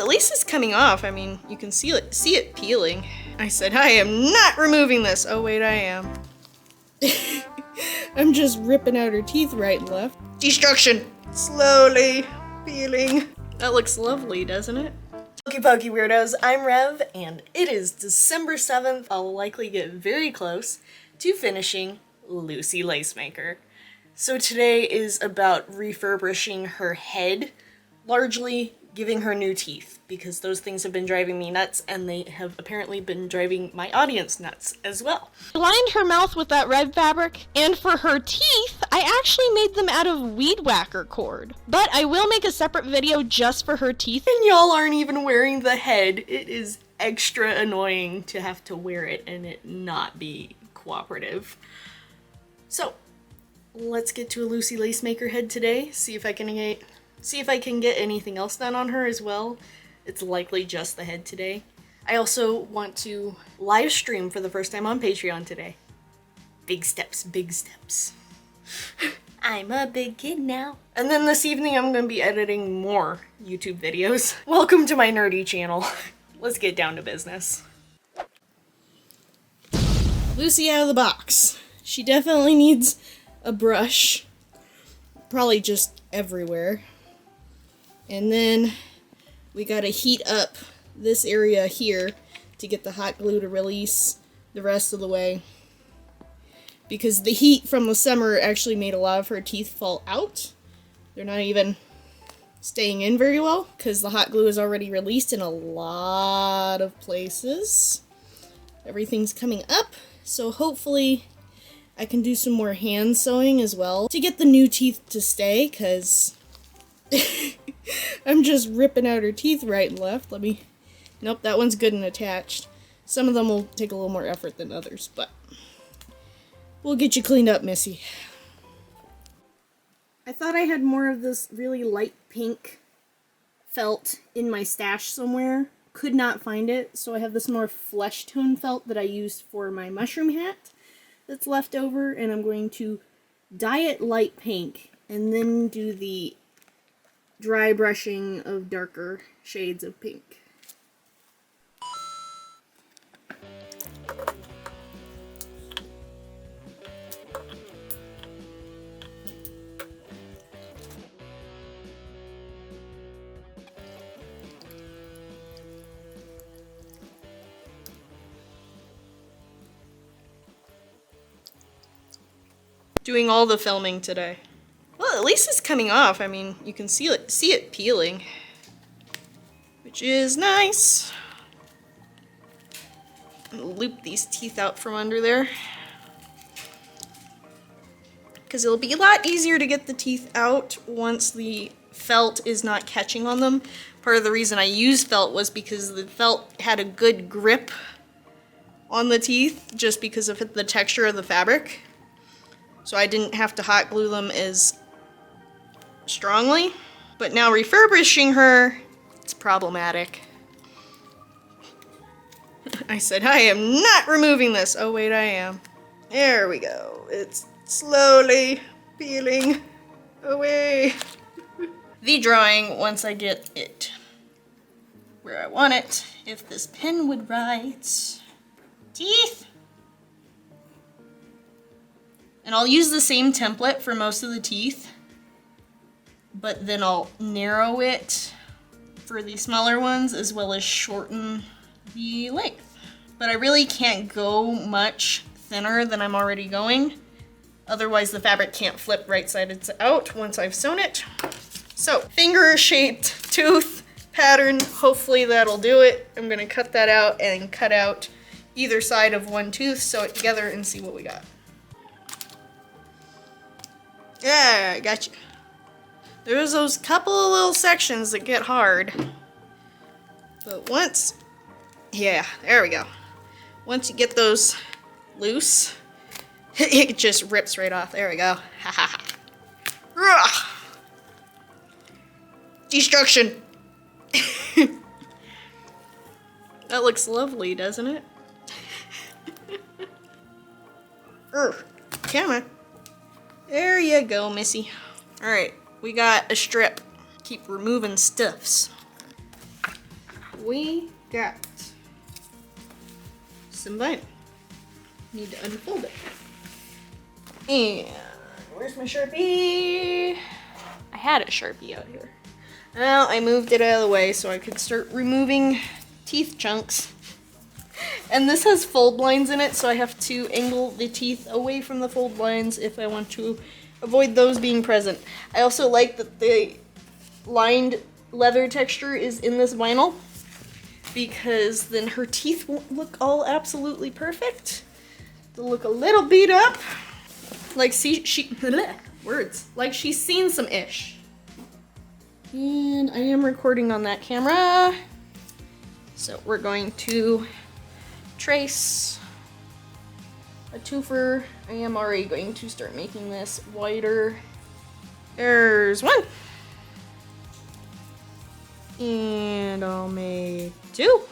at least it's coming off. I mean, you can see it peeling. I said, I am not removing this. Oh wait, I am. I'm just ripping out her teeth right and left. Destruction! Slowly peeling. That looks lovely, doesn't it? Pokey pokey weirdos, I'm Rev, and it is December 7th. I'll likely get very close to finishing Lucy Lacemaker. So today is about refurbishing her head, largely giving her new teeth, because those things have been driving me nuts, and they have apparently been driving my audience nuts as well. I lined her mouth with that red fabric, and for her teeth, I actually made them out of weed whacker cord. But I will make a separate video just for her teeth. And y'all aren't even wearing the head. It is extra annoying to have to wear it and it not be cooperative. So, let's get to a Lucy Lacemaker head today, see if I can get anything else done on her as well. It's likely just the head today. I also want to live stream for the first time on Patreon today. Big steps, big steps. I'm a big kid now. And then this evening I'm gonna be editing more YouTube videos. Welcome to my nerdy channel. Let's get down to business. Lucy out of the box. She definitely needs a brush. Probably just everywhere. And then we gotta heat up this area here to get the hot glue to release the rest of the way. Because the heat from the summer actually made a lot of her teeth fall out. They're not even staying in very well because the hot glue is already released in a lot of places. Everything's coming up, so hopefully I can do some more hand sewing as well to get the new teeth to stay, because I'm just ripping out her teeth right and left. Nope, that one's good and attached. Some of them will take a little more effort than others, but we'll get you cleaned up, Missy. I thought I had more of this really light pink felt in my stash somewhere. Could not find it, so I have this more flesh tone felt that I used for my mushroom hat that's left over, and I'm going to dye it light pink and then do the dry brushing of darker shades of pink. Doing all the filming today. Well, at least it's coming off. I mean, you can see it peeling, which is nice. I'm gonna loop these teeth out from under there, because it'll be a lot easier to get the teeth out once the felt is not catching on them. Part of the reason I used felt was because the felt had a good grip on the teeth, just because of the texture of the fabric. So I didn't have to hot glue them as strongly. But now refurbishing her, it's problematic. I said, I am not removing this. Oh wait, I am. There we go. It's slowly peeling away. The drawing, once I get it where I want it, if this pen would write teeth. And I'll use the same template for most of the teeth, but then I'll narrow it for the smaller ones as well as shorten the length. But I really can't go much thinner than I'm already going. Otherwise the fabric can't flip right sides out once I've sewn it. So, finger-shaped tooth pattern, hopefully that'll do it. I'm gonna cut that out and cut out either side of one tooth, sew it together, and see what we got. Yeah, I got you. There's those couple of little sections that get hard. But once, yeah, there we go. Once you get those loose, it just rips right off. There we go. Ha ha ha. Destruction. That looks lovely, doesn't it? Camera. There you go, Missy. Alright, we got a strip. Keep removing stuffs. we got some vinyl. Need to unfold it. And where's my Sharpie? I had a Sharpie out here. Well, I moved it out of the way so I could start removing teeth chunks. And this has fold lines in it, so I have to angle the teeth away from the fold lines if I want to avoid those being present. I also like that the lined leather texture is in this vinyl, because then her teeth won't look all absolutely perfect. They'll look a little beat up, like like she's seen some ish. And I am recording on that camera, so we're going to trace a twofer. I am already going to start making this wider. There's one. And I'll make two.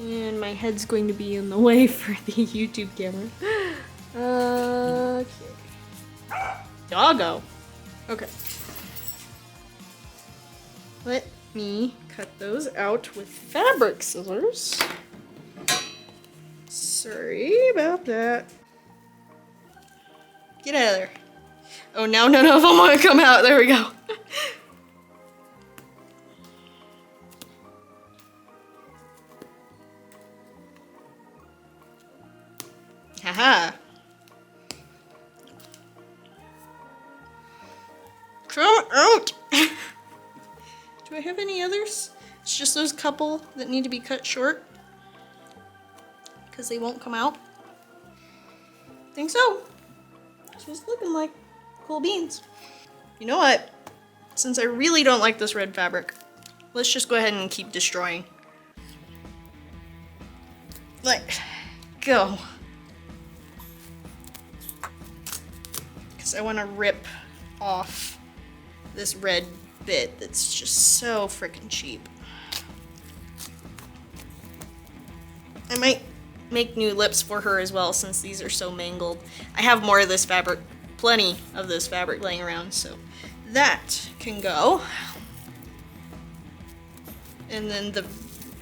And my head's going to be in the way for the YouTube camera. Okay. Doggo. Okay. Let me cut those out with fabric scissors. Sorry about that. Get out of there. Oh, now none of them want to come out. There we go. Haha. Come out. Do I have any others? It's just those couple that need to be cut short because they won't come out. I think so. That's what it's looking like. Cool beans. You know what? Since I really don't like this red fabric, let's just go ahead and keep destroying. Like, go. Because I want to rip off this red bit that's just so freaking cheap. I might make new lips for her as well since these are so mangled. I have more of this fabric, plenty of this fabric laying around, so that can go. And then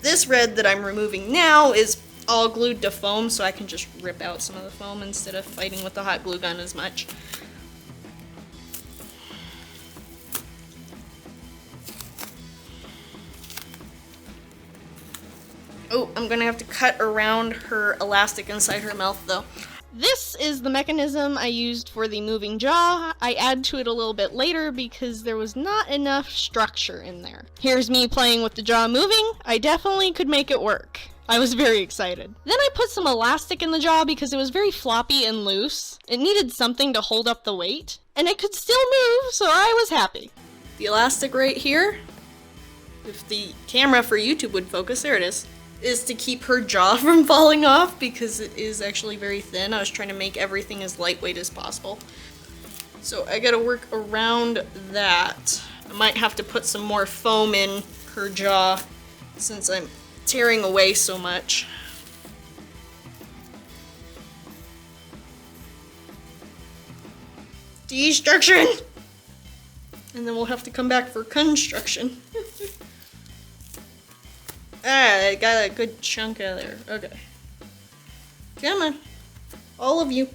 this red that I'm removing now is all glued to foam, so I can just rip out some of the foam instead of fighting with the hot glue gun as much. Oh, I'm gonna have to cut around her elastic inside her mouth though. This is the mechanism I used for the moving jaw. I add to it a little bit later because there was not enough structure in there. Here's me playing with the jaw moving. I definitely could make it work. I was very excited. Then I put some elastic in the jaw because it was very floppy and loose. It needed something to hold up the weight, and it could still move, so I was happy. The elastic right here, if the camera for YouTube would focus, there it is to keep her jaw from falling off because it is actually very thin. I was trying to make everything as lightweight as possible. So I gotta work around that. I might have to put some more foam in her jaw since I'm tearing away so much. Destruction! And then we'll have to come back for construction. I got a good chunk out of there. Okay. Come on. All of you.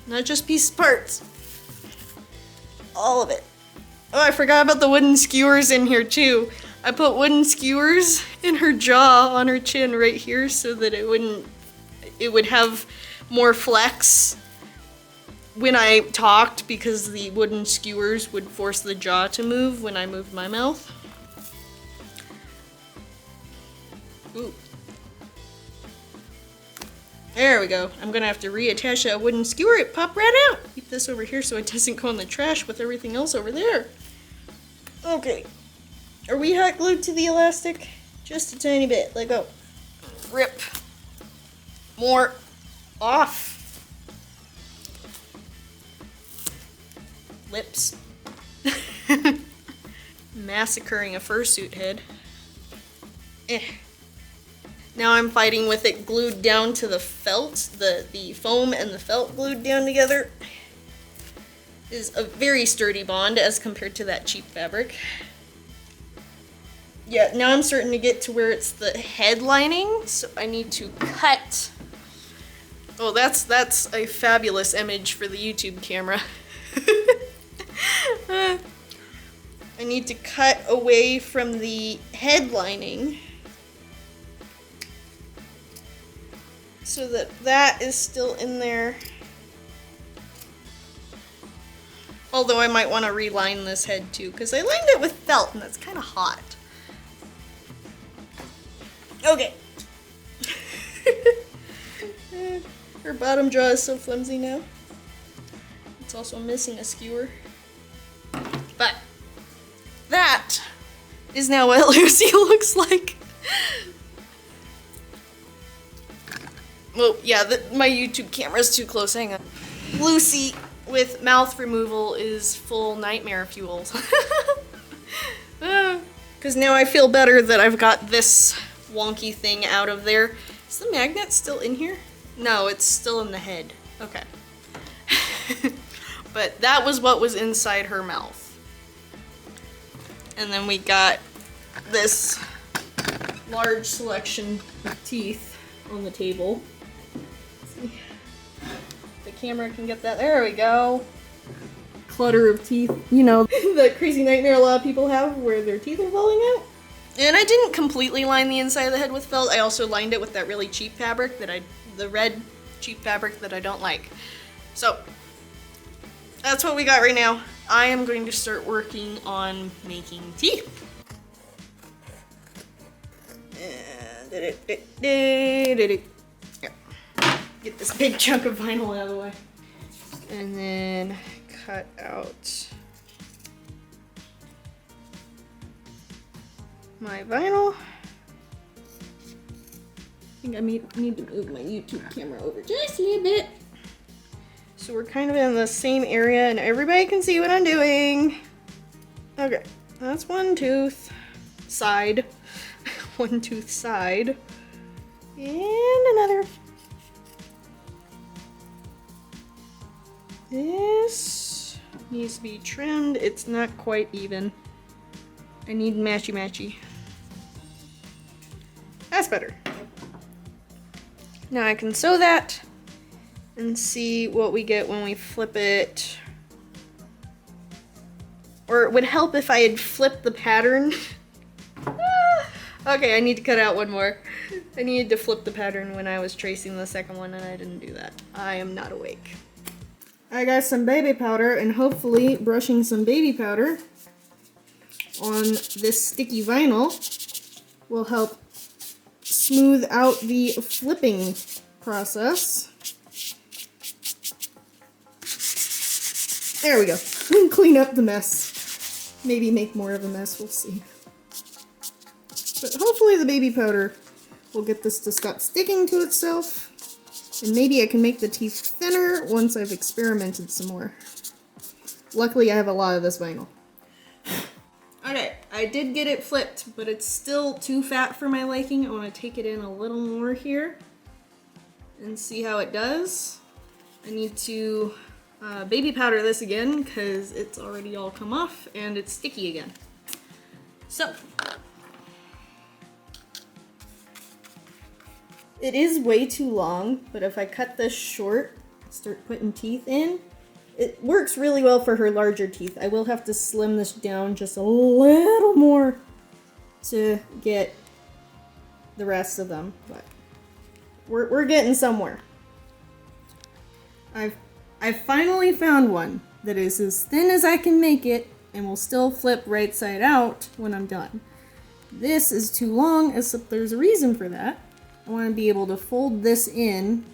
Not just piece parts. All of it. Oh, I forgot about the wooden skewers in here too. I put wooden skewers in her jaw on her chin right here so that it would have more flex when I talked because the wooden skewers would force the jaw to move when I moved my mouth. Ooh. There we go. I'm gonna have to reattach that wooden skewer. It popped right out. Keep this over here so it doesn't go in the trash with everything else over there. Okay. Are we hot glued to the elastic? Just a tiny bit. Let go. Rip more off. Lips. Massacring a fursuit head. Now I'm fighting with it glued down to the felt, the foam and the felt glued down together. is a very sturdy bond as compared to that cheap fabric. Yeah, now I'm starting to get to where it's the head lining, so I need to cut. Oh, that's a fabulous image for the YouTube camera. I need to cut away from the head lining so that that is still in there. Although I might want to reline this head too, because I lined it with felt and that's kind of hot. Okay. Her bottom jaw is so flimsy now. It's also missing a skewer. But that is now what Lucy looks like. Well, yeah, my YouTube camera's too close. Hang on. Lucy with mouth removal is full nightmare fuel. Because now I feel better that I've got this wonky thing out of there. Is the magnet still in here? No, it's still in the head. Okay. But that was what was inside her mouth. And then we got this large selection of teeth on the table. Let's see. The camera can get that. There we go. Clutter of teeth. You know, the crazy nightmare a lot of people have where their teeth are falling out. And I didn't completely line the inside of the head with felt. I also lined it with that really cheap fabric that the red cheap fabric that I don't like. So that's what we got right now. I am going to start working on making teeth. Here. Get this big chunk of vinyl out of the way. And then cut out my vinyl. I think I need to move my YouTube camera over just a little bit. So we're kind of in the same area and everybody can see what I'm doing. Okay, that's one tooth side. One tooth side. And another. This needs to be trimmed. It's not quite even. I need matchy-matchy. That's better. Now I can sew that and see what we get when we flip it. Or it would help if I had flipped the pattern. Okay, I need to cut out one more. I needed to flip the pattern when I was tracing the second one and I didn't do that. I am not awake. I got some baby powder and hopefully brushing some baby powder on this sticky vinyl will help smooth out the flipping process. There we go. Clean up the mess. Maybe make more of a mess, we'll see. But hopefully the baby powder will get this to stop sticking to itself. And maybe I can make the teeth thinner once I've experimented some more. Luckily I have a lot of this vinyl. Okay, I did get it flipped, but it's still too fat for my liking. I want to take it in a little more here and see how it does. I need to baby powder this again because it's already all come off and it's sticky again. So, it is way too long, but if I cut this short, start putting teeth in, it works really well for her larger teeth. I will have to slim this down just a little more to get the rest of them, but we're getting somewhere. I've finally found one that is as thin as I can make it and will still flip right side out when I'm done. This is too long, except there's a reason for that. I want to be able to fold this in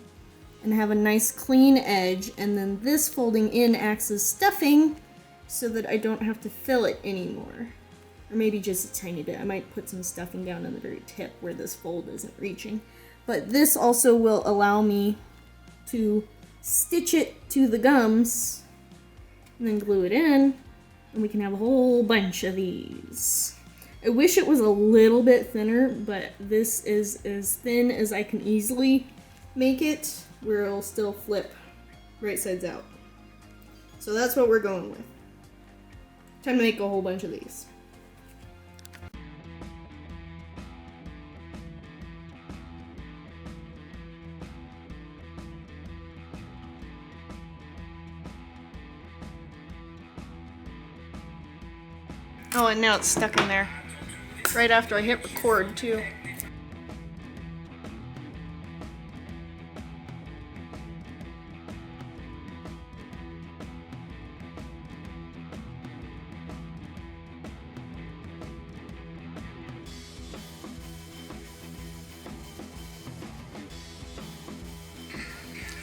and have a nice clean edge, and then this folding in acts as stuffing so that I don't have to fill it anymore. Or maybe just a tiny bit. I might put some stuffing down on the very tip where this fold isn't reaching. But this also will allow me to stitch it to the gums and then glue it in, and we can have a whole bunch of these. I wish it was a little bit thinner, but this is as thin as I can easily make it, where it'll still flip right sides out. So that's what we're going with. Time to make a whole bunch of these. Oh, and now it's stuck in there. Right after I hit record, too.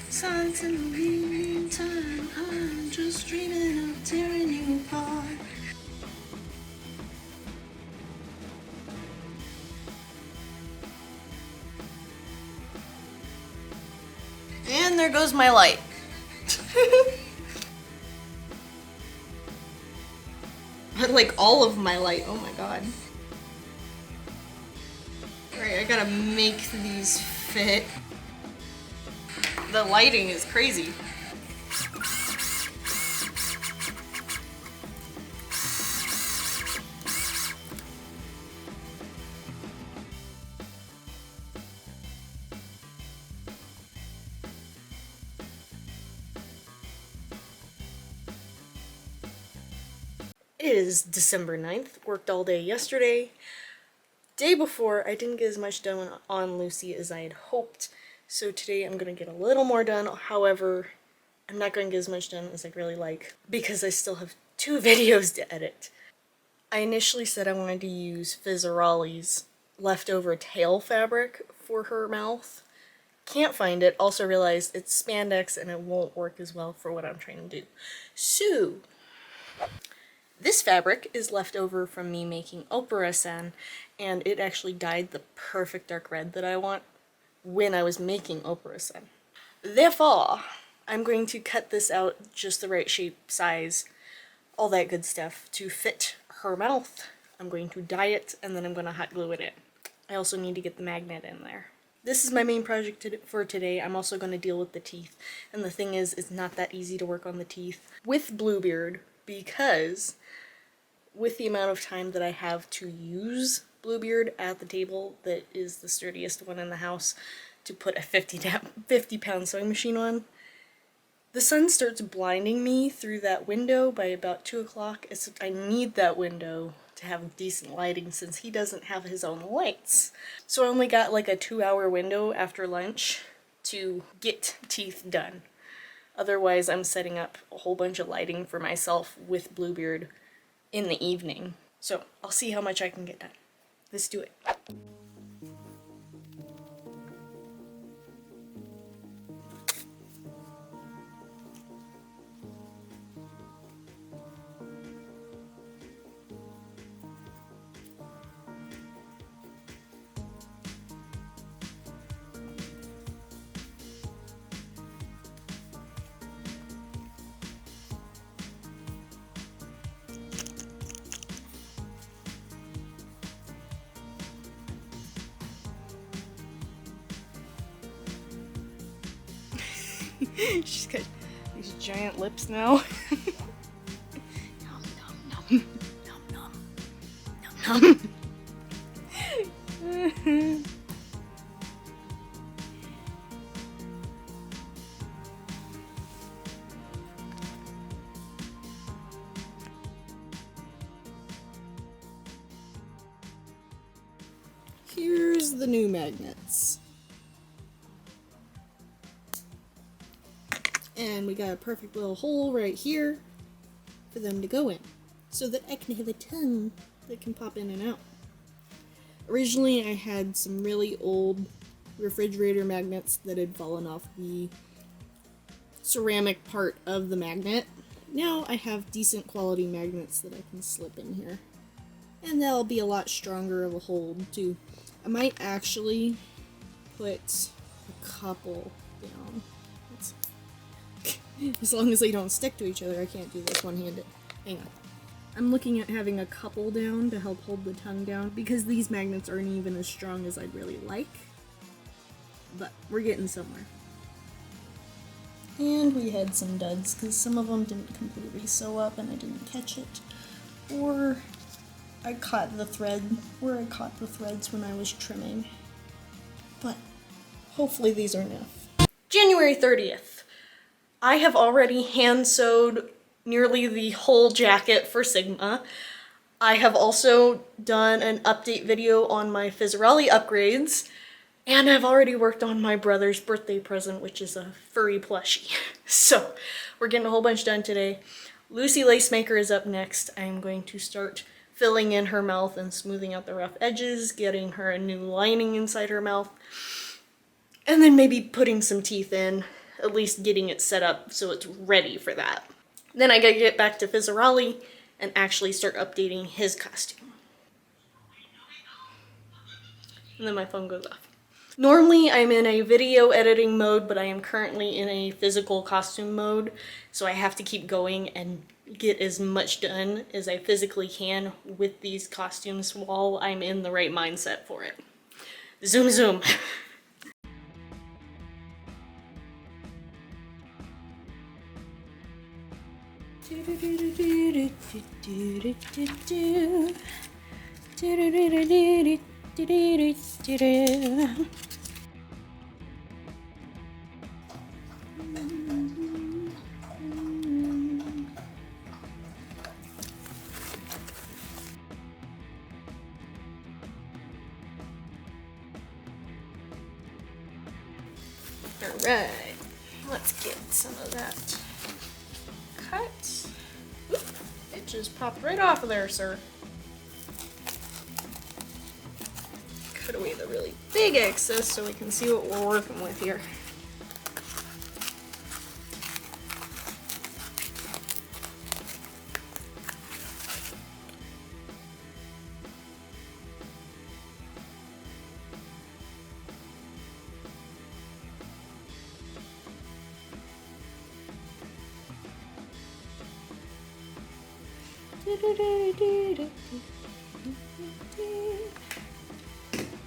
Signs in the evening time, I'm just dreaming of tearing you apart. And there goes my light. Like all of my light, oh my god. Alright, I gotta make these fit. The lighting is crazy. It is December 9th, worked all day yesterday. Day before, I didn't get as much done on Lucy as I had hoped, so today I'm going to get a little more done. However, I'm not going to get as much done as I'd really like because I still have 2 videos to edit. I initially said I wanted to use Fursuit's leftover tail fabric for her mouth. Can't find it, also realized it's spandex and it won't work as well for what I'm trying to do. So, this fabric is left over from me making opera-san, and it actually dyed the perfect dark red that I want when I was making opera-san. Therefore, I'm going to cut this out just the right shape, size, all that good stuff to fit her mouth. I'm going to dye it, and then I'm going to hot glue it in. I also need to get the magnet in there. This is my main project for today. I'm also going to deal with the teeth, and the thing is, it's not that easy to work on the teeth with Bluebeard because with the amount of time that I have to use Bluebeard at the table that is the sturdiest one in the house to put a 50-pound sewing machine on, the sun starts blinding me through that window by about 2 o'clock. I need that window to have decent lighting since he doesn't have his own lights. So I only got like a 2-hour window after lunch to get teeth done. Otherwise, I'm setting up a whole bunch of lighting for myself with Bluebeard in the evening. So I'll see how much I can get done. Let's do it. She's got these giant lips now. Nom, nom, nom. Nom, nom. Nom, nom. Here's the new magnets. And we got a perfect little hole right here for them to go in, so that I can have a tongue that can pop in and out. Originally I had some really old refrigerator magnets that had fallen off the ceramic part of the magnet. Now I have decent quality magnets that I can slip in here. And that'll be a lot stronger of a hold too. I might actually put a couple down. As long as they don't stick to each other, I can't do this one-handed. Hang on. I'm looking at having a couple down to help hold the tongue down because these magnets aren't even as strong as I'd really like. But we're getting somewhere. And we had some duds, because some of them didn't completely sew up and I didn't catch it. Or I caught the threads when I was trimming. But hopefully these are enough. January 30th. I have already hand sewed nearly the whole jacket for Sigma. I have also done an update video on my Fursuit upgrades, and I've already worked on my brother's birthday present, which is a furry plushie. So we're getting a whole bunch done today. Lucy Lacemaker is up next. I'm going to start filling in her mouth and smoothing out the rough edges, getting her a new lining inside her mouth, and then maybe putting some teeth in, at least getting it set up so it's ready for that. Then I gotta get back to Fursuit and actually start updating his costume. And then my phone goes off. Normally I'm in a video editing mode, but I am currently in a physical costume mode, so I have to keep going and get as much done as I physically can with these costumes while I'm in the right mindset for it. Zoom zoom. Alright, let's get some of that cut. Oop, it just popped right off of there, sir. Cut away the really big excess so we can see what we're working with here.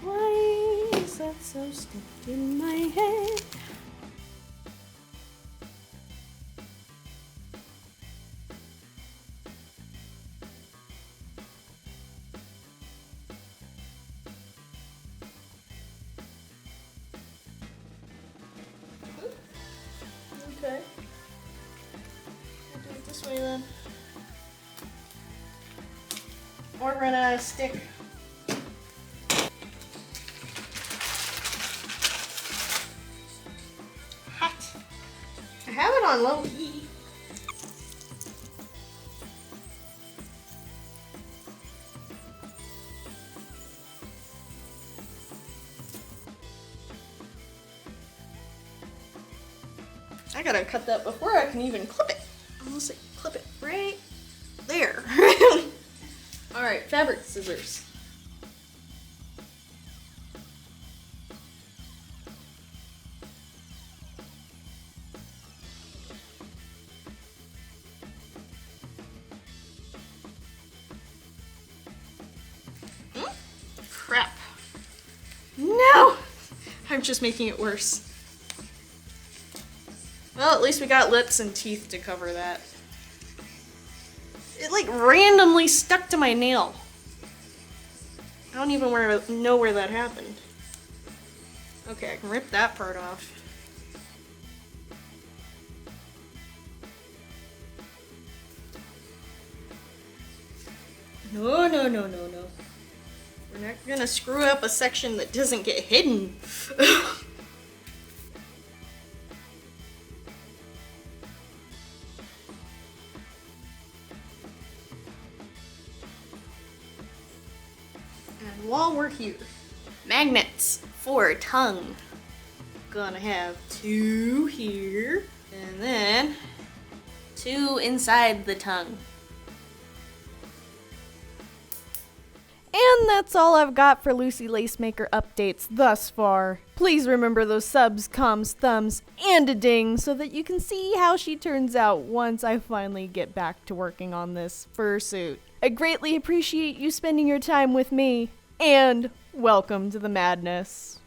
Why is that so stuck in my head? Okay. I'll do it this way then. Or run out of stick. Hot. I have it on low heat. I gotta cut that before I can even clip it. Unless I clip it right there. Alright, fabric scissors. Crap. No! I'm just making it worse. Well, at least we got lips and teeth to cover that. It like randomly stuck to my nail. I don't even know where that happened. Okay, I can rip that part off. No, no, no, no, no. We're not gonna screw up a section that doesn't get hidden. And while we're here, magnets for tongue. Gonna have 2 here, and then 2 inside the tongue. And that's all I've got for Lucy Lacemaker updates thus far. Please remember those subs, comms, thumbs, and a ding so that you can see how she turns out once I finally get back to working on this fursuit. I greatly appreciate you spending your time with me, and welcome to the madness.